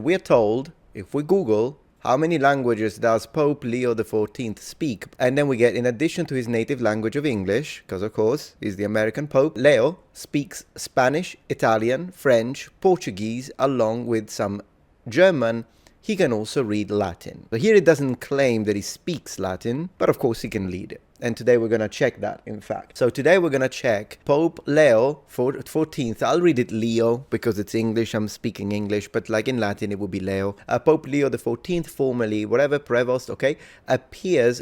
We're told, if we Google, how many languages does Pope Leo XIV speak? And then we get, in addition to his native language of English, because of course he's the American Pope, Leo speaks Spanish, Italian, French, Portuguese, along with some German. He can also read Latin. So here it doesn't claim that he speaks Latin, but of course he can read it. And today we're going to check that, in fact. So today we're going to check Pope Leo XIV. I'll read it Leo because it's English. I'm speaking English, but like in Latin, it would be Leo. Pope Leo XIV, formerly whatever, Prevost, okay,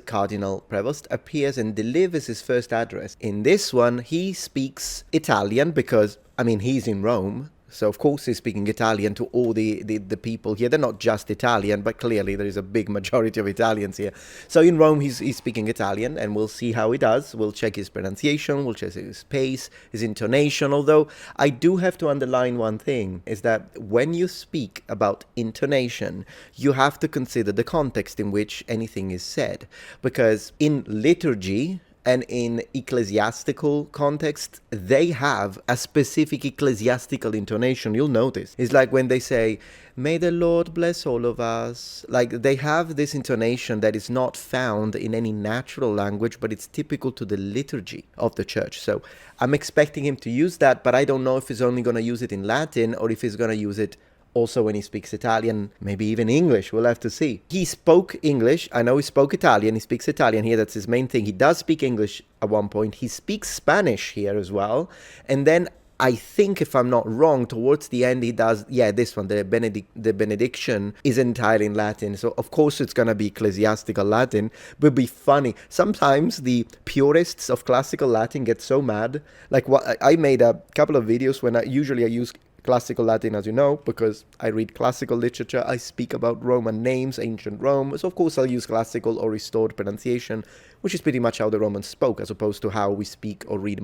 Cardinal Prevost, appears and delivers his first address. In this one, he speaks Italian because, I mean, he's in Rome. So, of course, he's speaking Italian to all the people here. They're not just Italian, but clearly there is a big majority of Italians here. So, in Rome, he's speaking Italian, and we'll see how he does. We'll check his pronunciation, we'll check his pace, his intonation. Although, I do have to underline one thing, is that when you speak about intonation, you have to consider the context in which anything is said. Because in liturgy, and in ecclesiastical context, they have a specific ecclesiastical intonation. You'll notice. It's like when they say, "May the Lord bless all of us." Like, they have this intonation that is not found in any natural language, but it's typical to the liturgy of the church. So I'm expecting him to use that, but I don't know if he's only going to use it in Latin or if he's going to use it also when he speaks Italian, maybe even English. We'll have to see. He spoke English. I know he spoke Italian. He speaks Italian here. That's his main thing. He does speak English at one point. He speaks Spanish here as well. And then I think, if I'm not wrong, towards the end he does, this one, the benediction is entirely in Latin. So, of course, it's going to be ecclesiastical Latin, but it'd be funny. Sometimes the purists of classical Latin get so mad. Like, I made a couple of videos when I use classical Latin, as you know, because I read classical literature. I speak about Roman names, ancient Rome. So, of course, I'll use classical or restored pronunciation, which is pretty much how the Romans spoke, as opposed to how we speak or read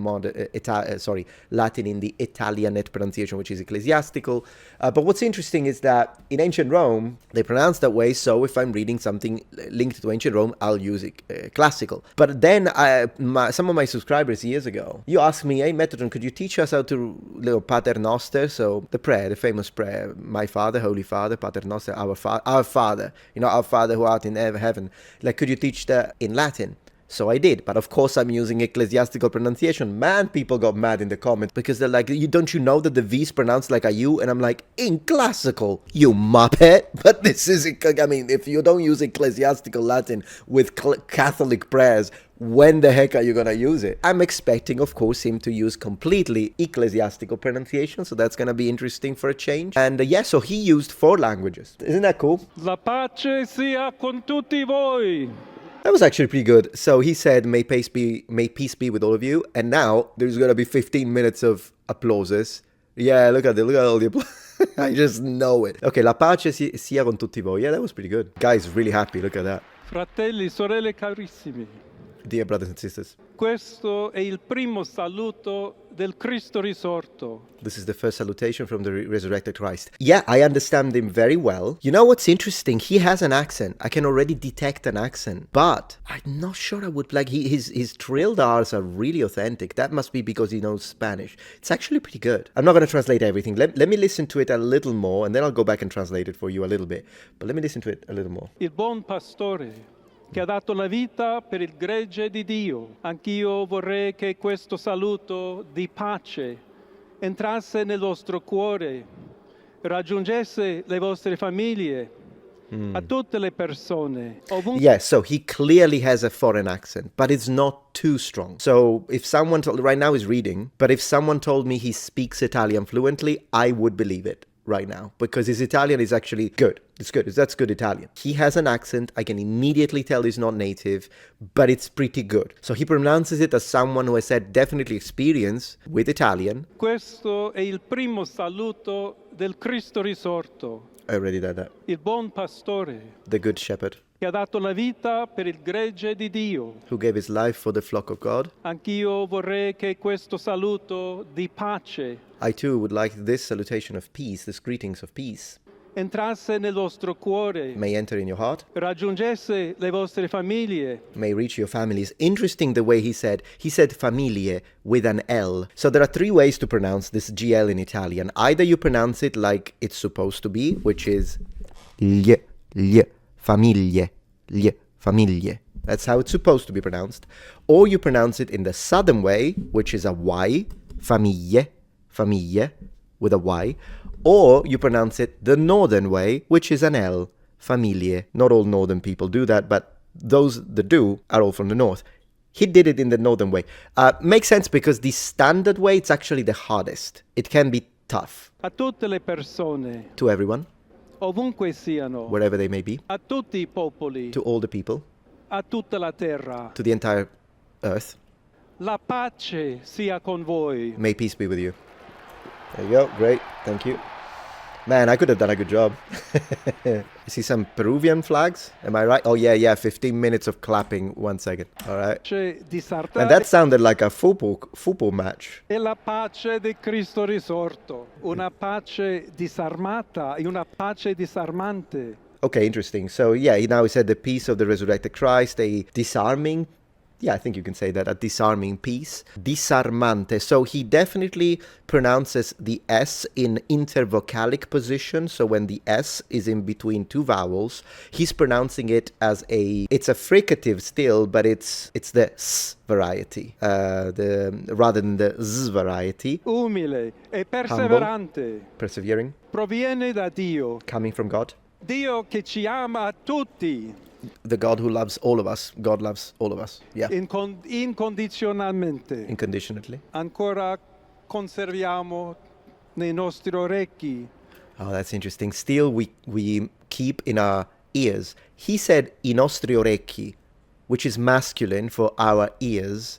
Latin in the Italianate pronunciation, which is ecclesiastical. But what's interesting is that in ancient Rome, they pronounce that way. So if I'm reading something linked to ancient Rome, I'll use classical. But then some of my subscribers years ago, you asked me, "Hey, Metatron, could you teach us how to Pater Noster?" So the prayer, the famous prayer, "My Father, Holy Father, Pater Noster, our Father, our Father who art in heaven." Like, could you teach that in Latin? So I did, but of course I'm using ecclesiastical pronunciation. Man, people got mad in the comments because they're like, don't you know that the V is pronounced like a U? And I'm like, in classical, you muppet. But this is, I mean, if you don't use ecclesiastical Latin with Catholic prayers, when the heck are you going to use it? I'm expecting, of course, him to use completely ecclesiastical pronunciation, so that's going to be interesting for a change. And so he used 4 languages. Isn't that cool? La pace sia con tutti voi. That was actually pretty good. So he said, may peace be with all of you. And now there's going to be 15 minutes of applauses. Yeah, look at all the applause. I just know it. Okay, la pace sia con tutti voi. Yeah, that was pretty good. Guy's really happy. Look at that. Fratelli, sorelle carissimi. Dear brothers and sisters. Questo è il primo saluto del Cristo risorto. This is the first salutation from the resurrected Christ. Yeah, I understand him very well. You know what's interesting? He has an accent. I can already detect an accent. But I'm not sure I would like his trilled R's are really authentic. That must be because he knows Spanish. It's actually pretty good. I'm not going to translate everything. Let me listen to it a little more, and then I'll go back and translate it for you a little bit. But let me listen to it a little more. Il buon pastore che ha dato la vita per il gregge di Dio. Anch'io vorrei che questo saluto di pace entrasse nel vostro cuore, raggiungesse le vostre famiglie, a tutte le persone. Yes, so he clearly has a foreign accent, but it's not too strong. So if someone right now he's reading, but if someone told me he speaks Italian fluently, I would believe it right now, because his Italian is actually good. It's good. That's good Italian. He has an accent. I can immediately tell he's not native, but it's pretty good. So he pronounces it as someone who has had definitely experience with Italian. Questo è il primo saluto del Cristo risorto. I already did that. Il buon pastore. The good shepherd. Che ha dato la vita per il gregge di Dio. Who gave his life for the flock of God. Anch'io vorrei che questo saluto di pace. I too would like this salutation of peace, this greetings of peace. entrasse nel vostro cuore, may enter in your heart, raggiungesse le vostre famiglie. may reach your families. Interesting the way he said familie with an L. So there are three ways to pronounce this GL in Italian. Either you pronounce it like it's supposed to be, which is gli, famiglie, famiglie. That's how it's supposed to be pronounced. Or you pronounce it in the southern way, which is a Y, famiglie, famiglie, with a Y. Or you pronounce it the northern way, which is an L, familie. Not all northern people do that, but those that do are all from the north. He did it in the northern way. Makes sense because the standard way, it's actually the hardest. It can be tough A tutte le persone, to everyone, ovunque siano, wherever they may be, a tutti i popoli, to all the people, a tutta la terra. to the entire earth. La pace sia con voi. May peace be with you. There you go. Great. Thank you. Man, I could have done a good job. You see some Peruvian flags? Am I right? Oh, yeah. 15 minutes of clapping. 1 second. All right. Pace And disarmata that sounded like a football match. e la pace di Cristo risorto. Una pace disarmata e una pace disarmante. Okay, interesting. So, yeah, now he said the peace of the resurrected Christ, a disarming, yeah, I think you can say that, a disarming peace. Disarmante. So he definitely pronounces the S in intervocalic position. So when the S is in between two vowels, he's pronouncing it as it's a fricative still, but it's the S variety, rather than the Z variety. Umile e perseverante. Persevering, Proviene da Dio. coming from God. Dio che ci ama a tutti. The God who loves all of us. God loves all of us. Yeah. Incondizionalmente. Unconditionally. Ancora conserviamo nei nostri orecchi. Oh, that's interesting. Still, we keep in our ears. He said i nostri orecchi, which is masculine for our ears.